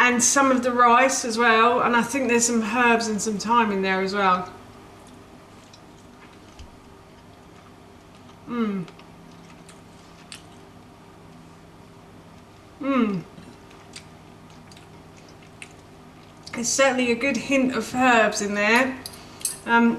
and some of the rice as well, and I think there's some herbs and some thyme in there as well. There's certainly a good hint of herbs in there.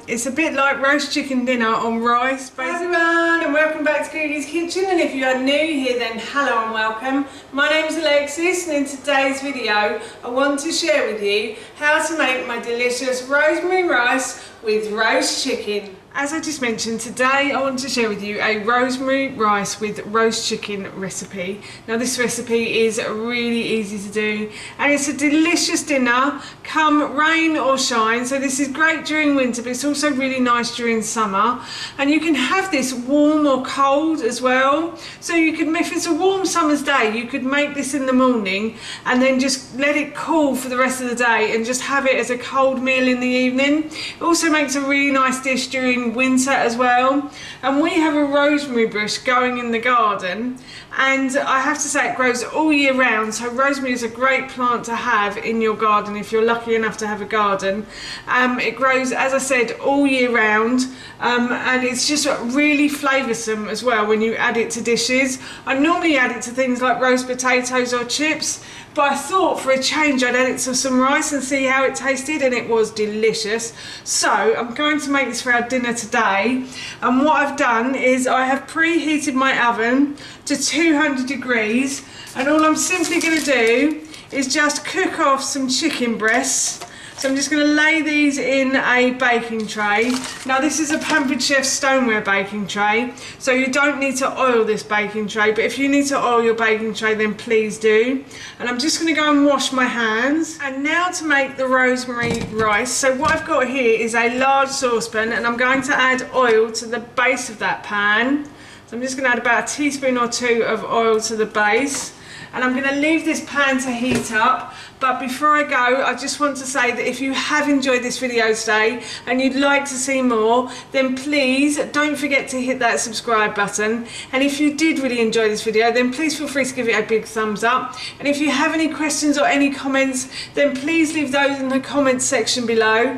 It's a bit like roast chicken dinner on rice, basically. Hi everyone, and welcome back to Googie's Kitchen, and if you are new here then hello and welcome. My name is Alexis, and in today's video I want to share with you how to make my delicious rosemary rice with roast chicken. As I just mentioned, today I want to share with you a rosemary rice with roast chicken recipe. Now this recipe is really easy to do, and it's a delicious dinner come rain or shine. So this is great during winter, but it's also really nice during summer, and you can have this warm or cold as well. So you could, if it's a warm summer's day, you could make this in the morning and then just let it cool for the rest of the day and just have it as a cold meal in the evening. It also makes a really nice dish during winter as well. And we have a rosemary bush going in the garden, and I have to say it grows all year round. So rosemary is a great plant to have in your garden if you're lucky enough to have a garden. It grows, as I said, all year round, and it's just really flavoursome as well when you add it to dishes. I normally add it to things like roast potatoes or chips, but I thought for a change I'd add it to some rice and see how it tasted, and it was delicious. So I'm going to make this for our dinner today, and what I've done is I have preheated my oven to 200 degrees, and all I'm simply going to do is just cook off some chicken breasts. So I'm just going to lay these in a baking tray. Now this is a Pampered Chef stoneware baking tray, so you don't need to oil this baking tray, but if you need to oil your baking tray then please do. And I'm just going to go and wash my hands. And now to make the rosemary rice. So what I've got here is a large saucepan, and I'm going to add oil to the base of that pan. So I'm just going to add about a teaspoon or two of oil to the base. And I'm going to leave this pan to heat up. But before I go, I just want to say that if you have enjoyed this video today and you'd like to see more, then please don't forget to hit that subscribe button. And if you did really enjoy this video, then please feel free to give it a big thumbs up. And if you have any questions or any comments, then please leave those in the comments section below.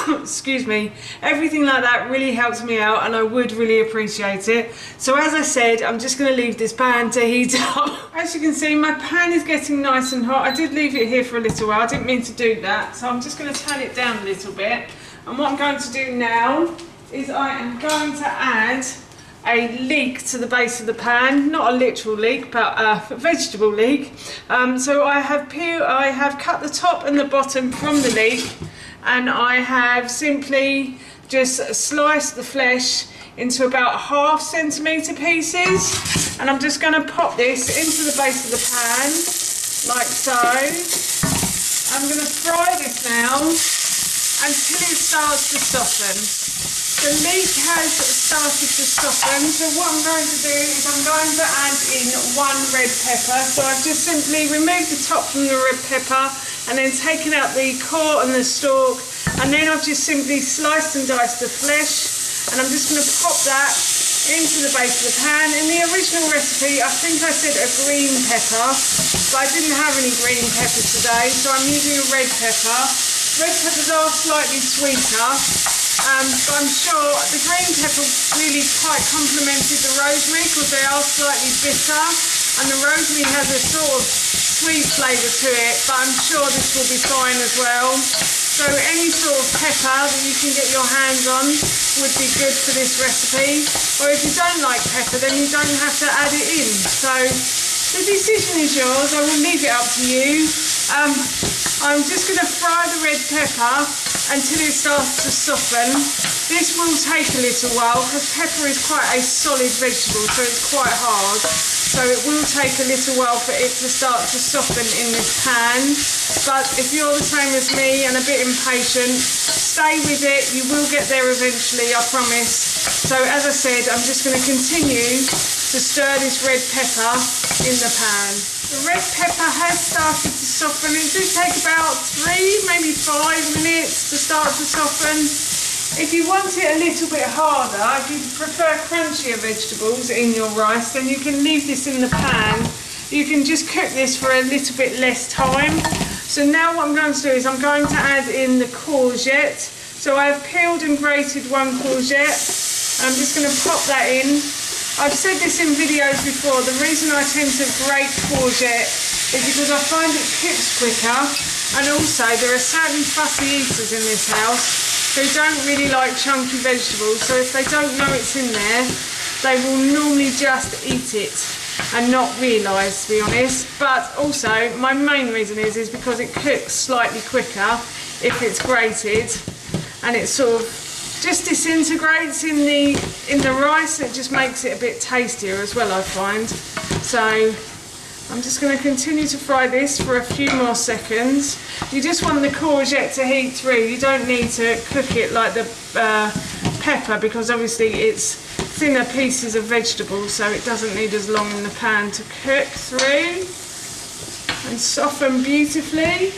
Excuse me. Everything like that really helps me out, and I would really appreciate it. So as I said, I'm just going to leave this pan to heat up. As you can see, my pan is getting nice and hot. I did leave it here for a little while. I didn't mean to do that, so I'm just going to turn it down a little bit. And what I'm going to do now is I am going to add a leek to the base of the pan, not a literal leek, but a vegetable leek. So I have cut the top and the bottom from the leek, and I have simply just sliced the flesh into about ½ centimetre pieces, and I'm just going to pop this into the base of the pan like so. I'm going to fry this now until it starts to soften. The leek has started to soften, so what I'm going to do is I'm going to add in 1 red pepper. So I've just simply removed the top from the red pepper and then taken out the core and the stalk, and then I've just simply sliced and diced the flesh, and I'm just going to pop that into the base of the pan. In the original recipe I think I said a green pepper, but I didn't have any green peppers today, so I'm using a red pepper. Red peppers are slightly sweeter, but I'm sure the green pepper really quite complemented the rosemary because they are slightly bitter, and the rosemary has a sort of sweet flavour to it, but I'm sure this will be fine as well. So any sort of pepper that you can get your hands on would be good for this recipe, or if you don't like pepper then you don't have to add it in. So the decision is yours, I will leave it up to you. I'm just going to fry the red pepper until it starts to soften. This will take a little while because pepper is quite a solid vegetable, so it's quite hard. So it will take a little while for it to start to soften in this pan. But if you're the same as me and a bit impatient, stay with it. You will get there eventually, I promise. So as I said, I'm just going to continue to stir this red pepper in the pan. The red pepper has started to soften. It does take about 3, maybe 5 minutes to start to soften. If you want it a little bit harder, if you prefer crunchier vegetables in your rice, then you can leave this in the pan you can just cook this for a little bit less time. So now what I'm going to do is I'm going to add in the courgette. So I've peeled and grated one courgette. I'm just going to pop that in. I've said this in videos before, the reason I tend to grate courgette is because I find it cooks quicker, and also there are certain fussy eaters in this house who don't really like chunky vegetables, so if they don't know it's in there, they will normally just eat it and not realise, to be honest. But also my main reason is because it cooks slightly quicker if it's grated, and it sort of just disintegrates in the rice. It just makes it a bit tastier as well, I find. So I'm just going to continue to fry this for a few more seconds. You just want the courgette to heat through. You don't need to cook it like the pepper, because obviously it's thinner pieces of vegetables, so it doesn't need as long in the pan to cook through and soften beautifully.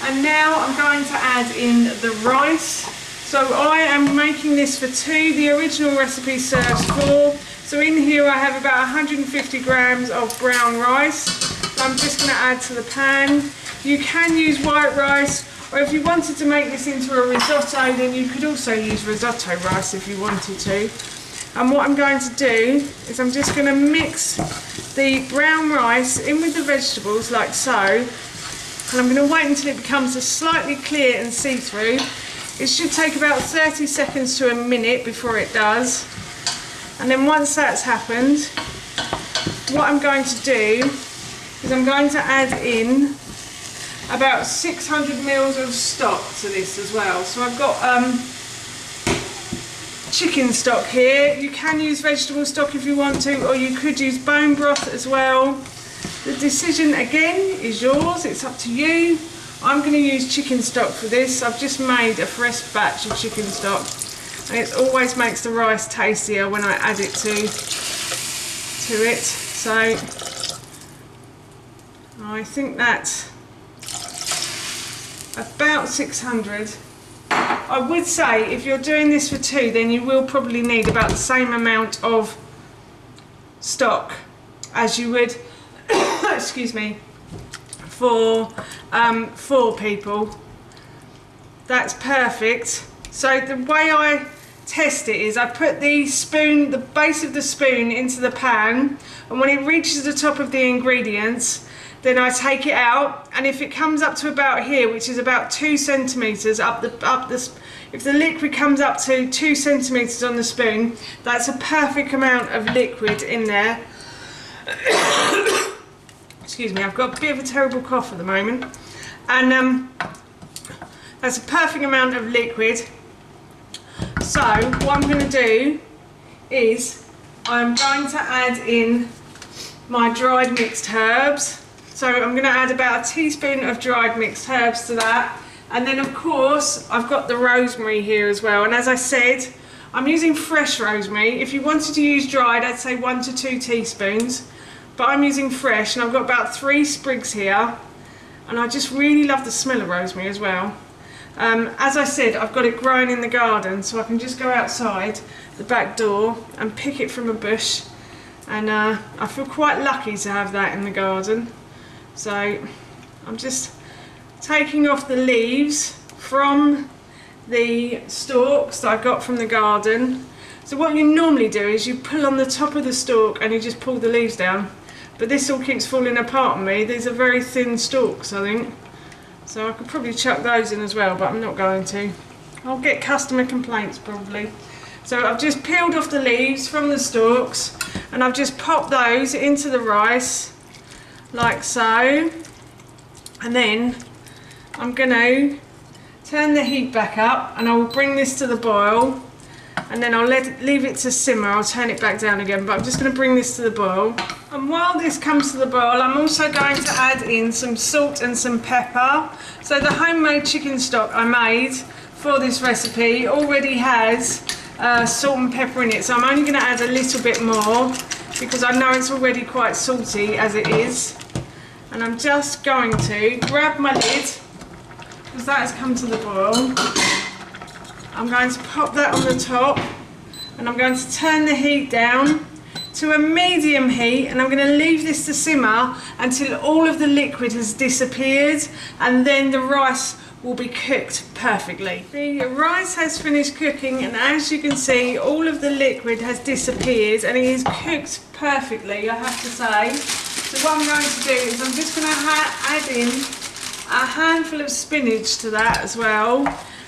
And now I'm going to add in the rice. So I am making this for 2. The original recipe serves 4. So in here I have about 150 grams of brown rice. I'm just going to add to the pan. You can use white rice, or if you wanted to make this into a risotto, then you could also use risotto rice if you wanted to. And what I'm going to do is I'm just going to mix the brown rice in with the vegetables like so. And I'm going to wait until it becomes slightly clear and see-through. It should take about 30 seconds to a minute before it does. And then once that's happened, what I'm going to do is I'm going to add in about 600 mils of stock to this as well. So I've got chicken stock here. You can use vegetable stock if you want to, or you could use bone broth as well. The decision again is yours, it's up to you. I'm going to use chicken stock for this. I've just made a fresh batch of chicken stock, and it always makes the rice tastier when I add it to it. So I think that's about 600. I would say if you're doing this for 2, then you will probably need about the same amount of stock as you would excuse me, for 4 people. That's perfect. So the way I test it is I put the base of the spoon into the pan, and when it reaches the top of the ingredients, then I take it out, and if it comes up to about here, which is about 2 centimeters if the liquid comes up to 2 centimeters on the spoon, that's a perfect amount of liquid in there. Excuse me, I've got a bit of a terrible cough at the moment, and that's a perfect amount of liquid. So what I'm going to do is I'm going to add in my dried mixed herbs. So I'm going to add about a teaspoon of dried mixed herbs to that, and then of course I've got the rosemary here as well. And as I said, I'm using fresh rosemary. If you wanted to use dried, I'd say 1 to 2 teaspoons. But I'm using fresh, and I've got about 3 sprigs here, and I just really love the smell of rosemary as well. As I said, I've got it growing in the garden, so I can just go outside the back door and pick it from a bush, and I feel quite lucky to have that in the garden. So I'm just taking off the leaves from the stalks that I got from the garden. So what you normally do is you pull on the top of the stalk and you just pull the leaves down. But this all keeps falling apart on me. These are very thin stalks, I think. So I could probably chuck those in as well, but I'm not going to. I'll get customer complaints probably. So I've just peeled off the leaves from the stalks, and I've just popped those into the rice, like so. And then I'm going to turn the heat back up, and I will bring this to the boil. And then I'll leave it to simmer. I'll turn it back down again, but I'm just going to bring this to the boil. And while this comes to the boil, I'm also going to add in some salt and some pepper. So the homemade chicken stock I made for this recipe already has salt and pepper in it. So I'm only going to add a little bit more because I know it's already quite salty as it is. And I'm just going to grab my lid, because that has come to the boil. I'm going to pop that on the top, and I'm going to turn the heat down to a medium heat, and I'm going to leave this to simmer until all of the liquid has disappeared, and then the rice will be cooked perfectly. The rice has finished cooking, and as you can see, all of the liquid has disappeared and it is cooked perfectly, I have to say. So what I'm going to do is I'm just going to add in a handful of spinach to that as well,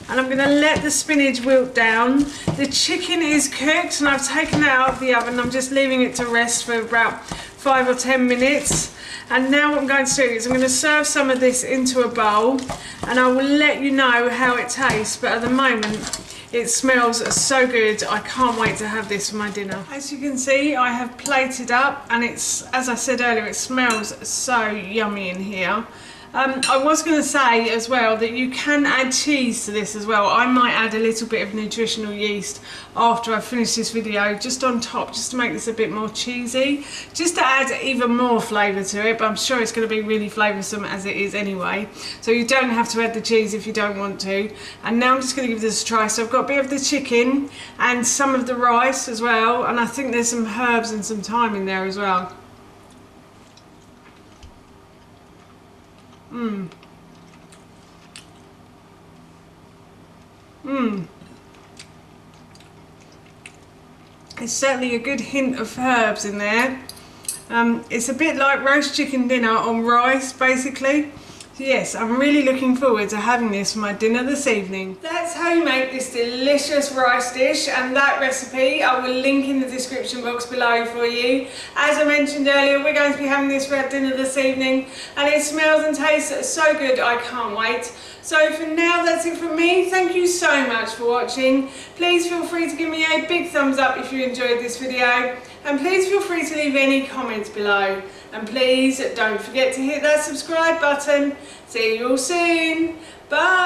and I'm going to let the spinach wilt down. The chicken is cooked and I've taken it out of the oven. I'm just leaving it to rest for about 5 or 10 minutes. And now what I'm going to do is I'm going to serve some of this into a bowl, and I will let you know how it tastes, but at the moment it smells so good. I can't wait to have this for my dinner. As you can see, I have plated up, and it's, as I said earlier, it smells so yummy in here. I was going to say as well that you can add cheese to this as well. I might add a little bit of nutritional yeast after I finish this video, just on top, just to make this a bit more cheesy, just to add even more flavour to it, but I'm sure it's going to be really flavoursome as it is anyway. So you don't have to add the cheese if you don't want to. And now I'm just going to give this a try. So I've got a bit of the chicken and some of the rice as well, and I think there's some herbs and some thyme in there as well. There's certainly a good hint of herbs in there. It's a bit like roast chicken dinner on rice, basically. So yes, I'm really looking forward to having this for my dinner this evening. That's how you make this delicious rice dish, and that recipe I will link in the description box below for you. As I mentioned earlier, we're going to be having this for our dinner this evening, and it smells and tastes so good, I can't wait. So for now, that's it from me. Thank you so much for watching. Please feel free to give me a big thumbs up if you enjoyed this video, and please feel free to leave any comments below. And please don't forget to hit that subscribe button. See you all soon. Bye.